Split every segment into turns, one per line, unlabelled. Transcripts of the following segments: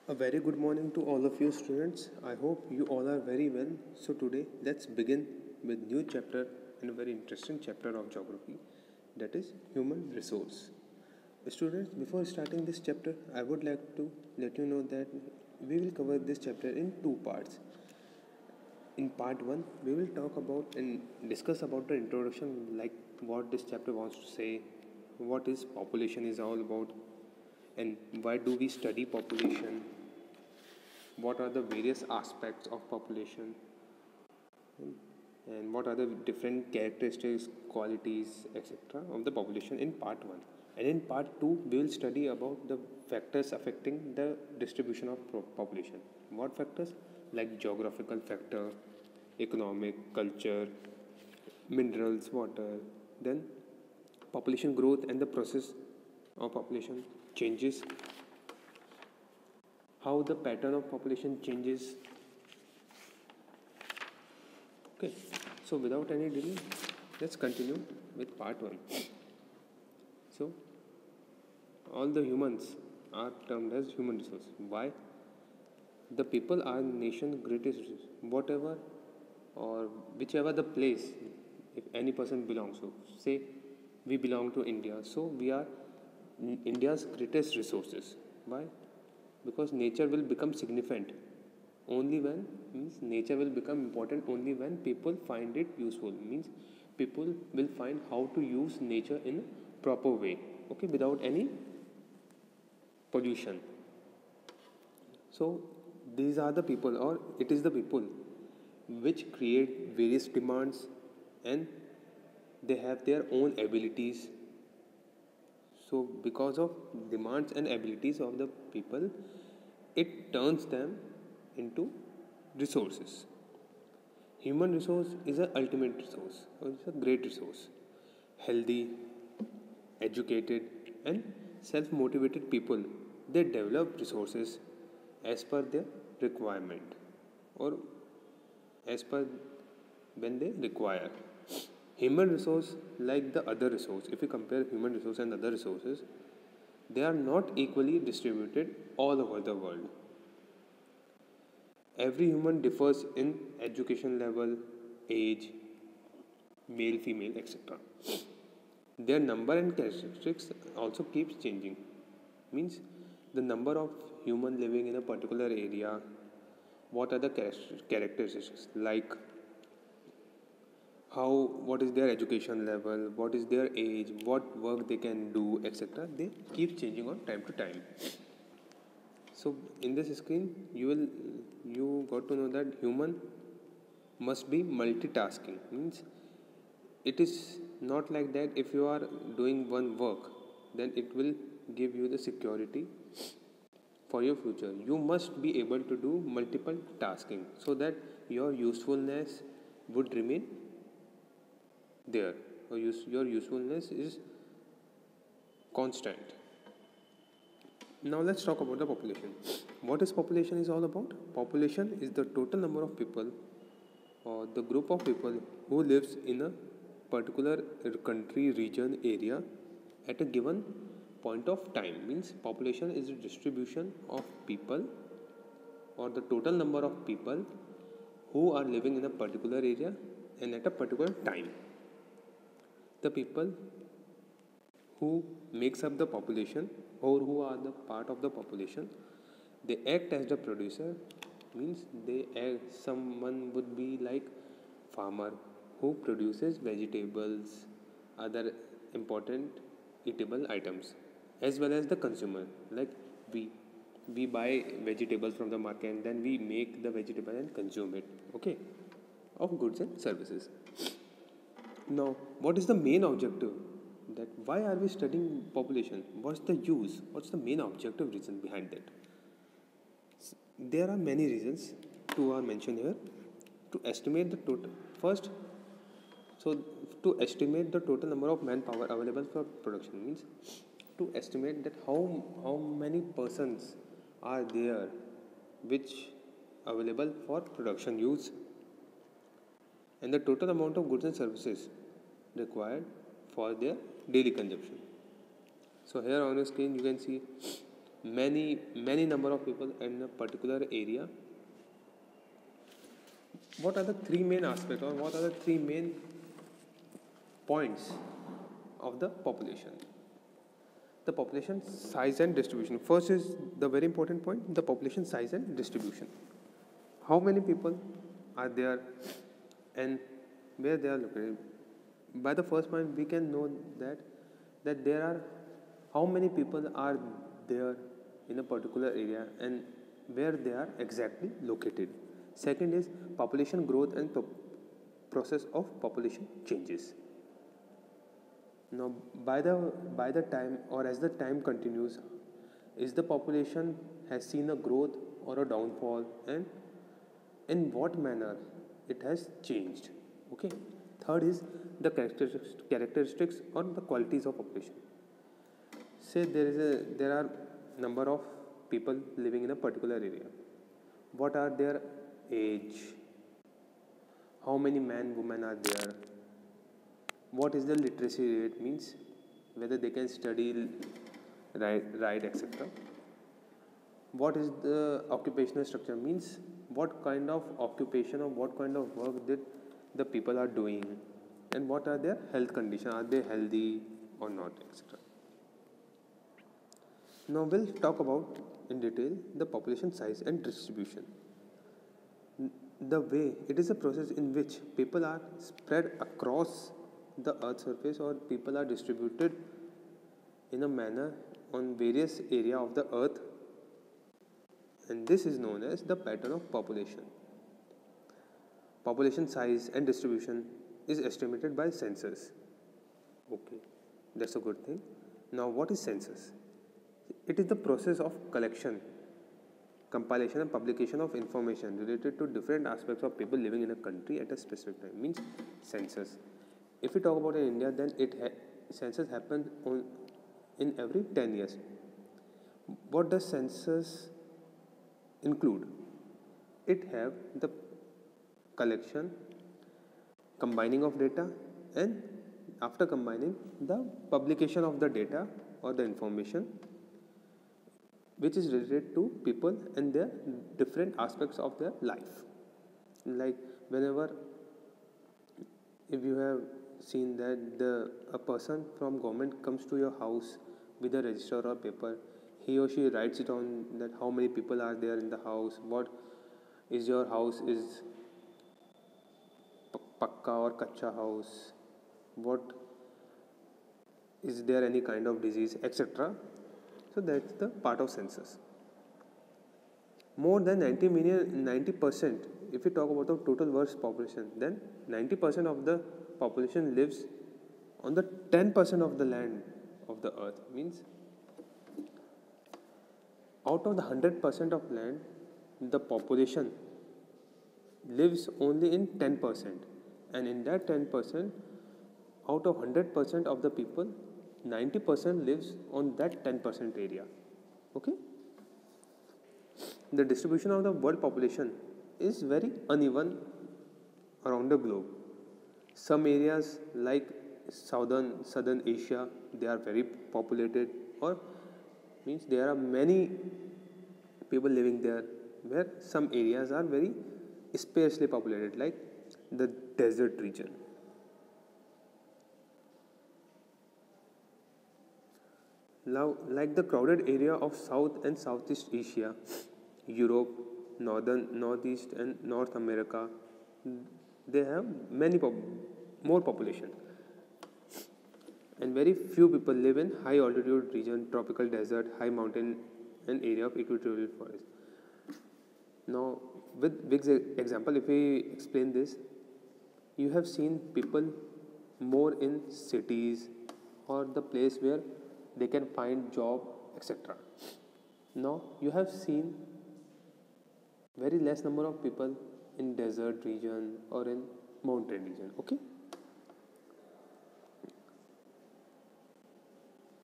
A very good morning to all of you students. I hope you all are very well. So today let's begin with new chapter and a very interesting chapter of geography, that is human resource. Students, before starting this chapter, I would like to let you know that we will cover this chapter in two parts. In part 1, we will talk about and discuss about the introduction, like what this chapter wants to say, what is population is all about, and why do we study population, what are the various aspects of population, and what are the different characteristics, qualities, etc. of the population in part 1. And in part 2 we will study about the factors affecting the distribution of population. What factors? Like geographical factor, economic, culture, minerals, water, then population growth and the process of population changes, how the pattern of population changes. Okay, so without any delay, let's continue with part 1. So, all the humans are termed as human resource. Why? The people are nation greatest resource. Whatever or whichever the place, if any person belongs to, say we belong to India, so we are India's greatest resources. Why? Because nature will become significant only when, means nature will become important only when people find it useful, means people will find how to use nature in a proper way, okay, without any pollution. So these are the people, or it is the people which create various demands, and they have their own abilities. So because of demands and abilities of the people, it turns them into resources. Human resource is an ultimate resource, or it's a great resource. Healthy, educated, and self motivated people, they develop resources as per their requirement, or as per when they require. Human resource, like the other resource, if we compare human resource and other resources, they are not equally distributed all over the world. Every human differs in education level, age, male, female, etc. Their number and characteristics also keeps changing. Means the number of human living in a particular area, what are the characteristics, like how, what is their education level, what is their age, what work they can do, etc. They keep changing on time to time. So in this screen you got to know that human must be multitasking, means it is not like that if you are doing one work then it will give you the security for your future. You must be able to do multiple tasking so that your usefulness would remain there, or your usefulness is constant. Now let's talk about the population. What is population is all about? Population is the total number of people, or the group of people who lives in a particular country, region, area at a given point of time. Means population is a distribution of people, or the total number of people who are living in a particular area and at a particular time. The people who makes up the population, or who are the part of the population, they act as the producer. Means they act, someone would be like farmer who produces vegetables, other important eatable items, as well as the consumer, like we we buy vegetables from the market and then we make the vegetable and consume it, okay, of goods and services. Now, what is the main objective? That why are we studying population? What's the use? What's the main objective reason behind that? There are many reasons. Two are mentioned here. To estimate the total first, so to estimate the total number of manpower available for production, means to estimate that how many persons are there which available for production use, and the total amount of goods and services required for their daily consumption. So here on the screen you can see many number of people in a particular area. What are the three main aspects, or what are the three main points of the population? The population size and distribution. First is the very important point, the population size and distribution. How many people are there and where they are located? By the first point, we can know that there are how many people are there in a particular area and where they are exactly located. Second is population growth and process of population changes. Now, by the time, or as the time continues, is the population has seen a growth or a downfall, and in what manner it has changed. Okay. Third is the characteristics or the qualities of population. Say there are number of people living in a particular area. What are their age? How many men, women are there? What is the literacy rate, means whether they can study, write, etc. What is the occupational structure, means what kind of occupation or what kind of work that the people are doing, and what are their health conditions, are they healthy or not, etc. Now we'll talk about in detail the population size and distribution. The way it is a process in which people are spread across the earth's surface, or people are distributed in a manner on various area of the earth, and this is known as the pattern of population. Population size and distribution is estimated by census. Okay, that's a good thing. Now, what is census? It is the process of collection, compilation and publication of information related to different aspects of people living in a country at a specific time, means census. If we talk about in India, then census happens in every 10 years. What does census include? It have the collection, combining of data, and after combining, the publication of the data or the information which is related to people and their different aspects of their life. Like whenever, if you have seen that a person from government comes to your house with a register or paper, he or she writes it on that how many people are there in the house, what is your house is pakka or kacha house, what is there any kind of disease, etc. So that's the part of census. More than 90%, if we talk about the total world's population, then 90% of the population lives on the 10% of the land of the earth. Means out of the 100% of land, the population lives only in 10%, and in that 10%, out of 100% of the people, 90% lives on that 10% area. Okay. The distribution of the world population is very uneven around the globe. Some areas like southern Asia, they are very populated, or means there are many people living there, where some areas are very sparsely populated, like the desert region. Now, like the crowded area of South and Southeast Asia, Europe, Northeast and North America, they have more population. And very few people live in high altitude region, tropical desert, high mountain and area of equatorial forest. Now, with big example, if we explain this, you have seen people more in cities or the place where they can find job, etc. Now, you have seen very less number of people in desert region or in mountain region. Okay.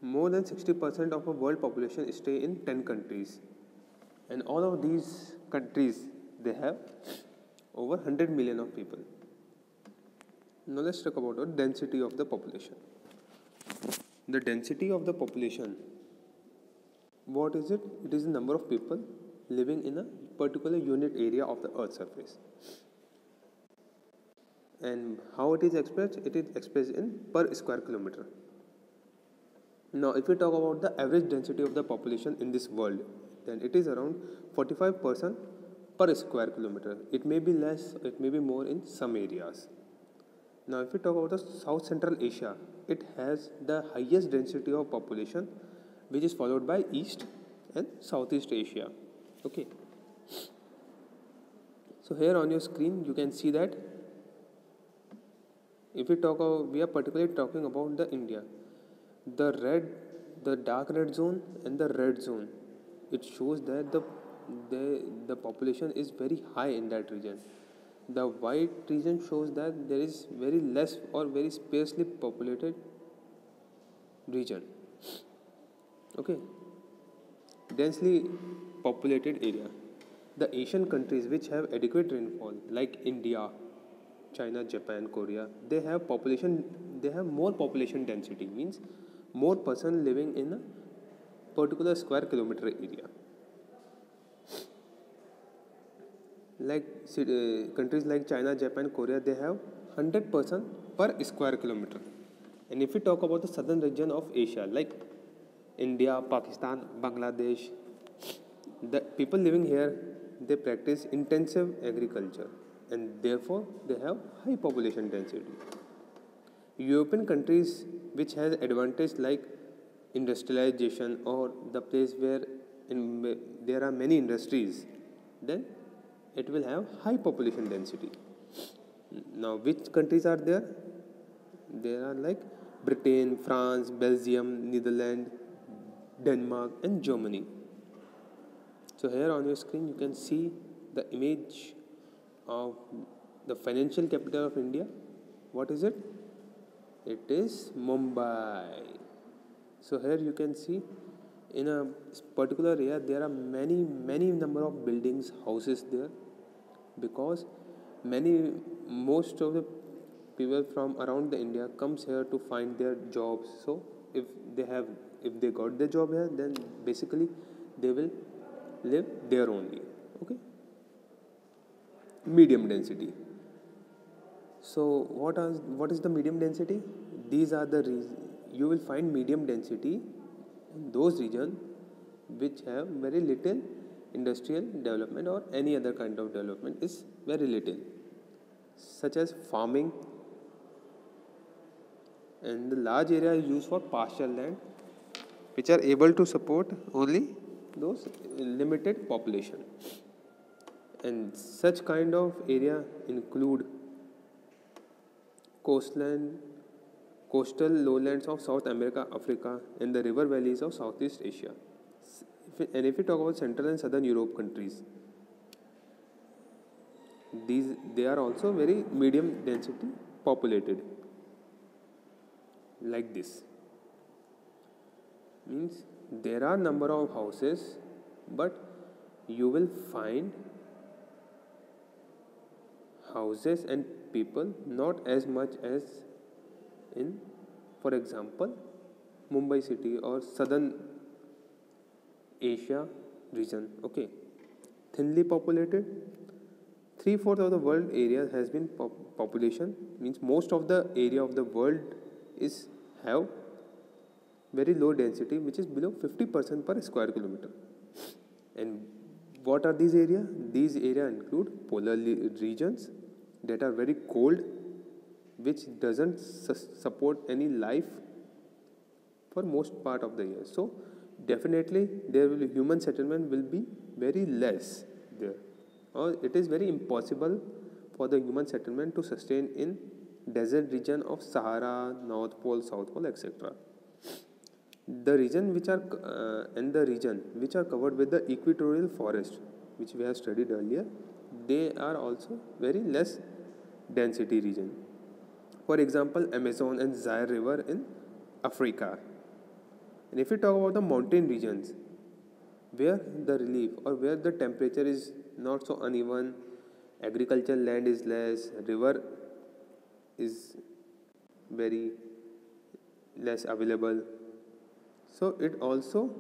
More than 60% of the world population stay in 10 countries, and all of these countries, they have over 100 million of people. Now let's talk about the density of the population. The density of the population What is it? It is the number of people living in a particular unit area of the Earth's surface. And how it is expressed? It is expressed in per square kilometer. Now, if we talk about the average density of the population in this world, then it is around 45% per square kilometer. It may be less, it may be more in some areas. Now, if we talk about the South Central Asia, it has the highest density of population, which is followed by East and Southeast Asia. Okay. So here on your screen, you can see that if we talk, we are particularly talking about the India. The dark red zone and the red zone, it shows that the population is very high in that region. The white region shows that there is very less or very sparsely populated region. Okay, densely populated area. The Asian countries which have adequate rainfall, like India, China, Japan, Korea, they have more population density, means more person living in a particular square kilometer area. Like countries like China, Japan, Korea, they have 100% per square kilometer. And if we talk about the southern region of Asia, like India, Pakistan, Bangladesh, the people living here, they practice intensive agriculture and therefore they have high population density. European countries which has advantage like industrialization or the place where there are many industries, then it will have high population density. Now, which countries are there? There are like Britain, France, Belgium, Netherlands, Denmark, and Germany. So here on your screen, you can see the image of the financial capital of India. What is it? It is Mumbai. So here you can see in a particular area there are many number of buildings, houses there, because most of the people from around the India comes here to find their jobs. So if they got the job here, then basically they will live there only. Okay. Medium density. So what is the medium density? These are the you will find medium density in those regions which have very little industrial development or any other kind of development is very little, such as farming, and the large area is used for pasture land, which are able to support only those limited population. And such kind of area include coastal lowlands of South America, Africa, and the river valleys of Southeast Asia. And if we talk about Central and Southern Europe countries, they are also very medium density populated. Like this. Means there are number of houses, but you will find houses and people not as much as in, for example, Mumbai city or Southern Asia region. Okay, thinly populated. 3/4 of the world area has been population, means most of the area of the world is have very low density, which is below 50% per square kilometer. And what are these areas? These areas include polar regions that are very cold, which doesn't support any life for most part of the year. So definitely human settlement will be very less there, or it is very impossible for the human settlement to sustain in desert region of Sahara, North Pole, South Pole, etc. The region which are covered with the equatorial forest, which we have studied earlier, they are also very less density region. For example, Amazon and Zaire River in Africa. And if we talk about the mountain regions, where the relief or where the temperature is not so uneven, agricultural land is less, river is very less available, so it also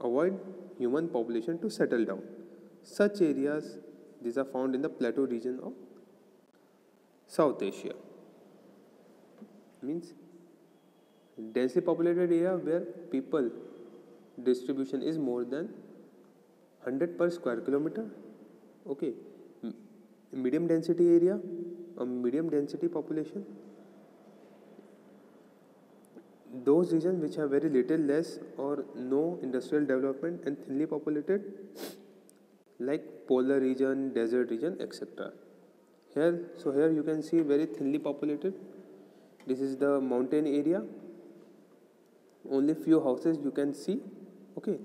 avoid human population to settle down. Such areas, these are found in the plateau region of South Asia. Means densely populated area where people distribution is more than 100 per square kilometer. Okay, medium density area, a medium density population, those regions which have very little, less or no industrial development and thinly populated, like polar region, desert region, etc. Here you can see very thinly populated. This is the mountain area. Only few houses you can see. Okay.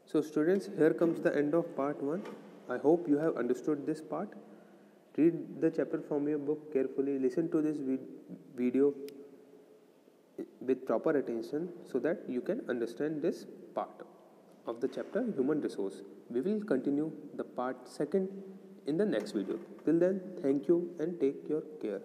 So students, here comes the end of part 1. I hope you have understood this part. Read the chapter from your book carefully. Listen to this video with proper attention so that you can understand this part of the chapter human resource. We will continue the part 2 in the next video. Till then, thank you and take your care.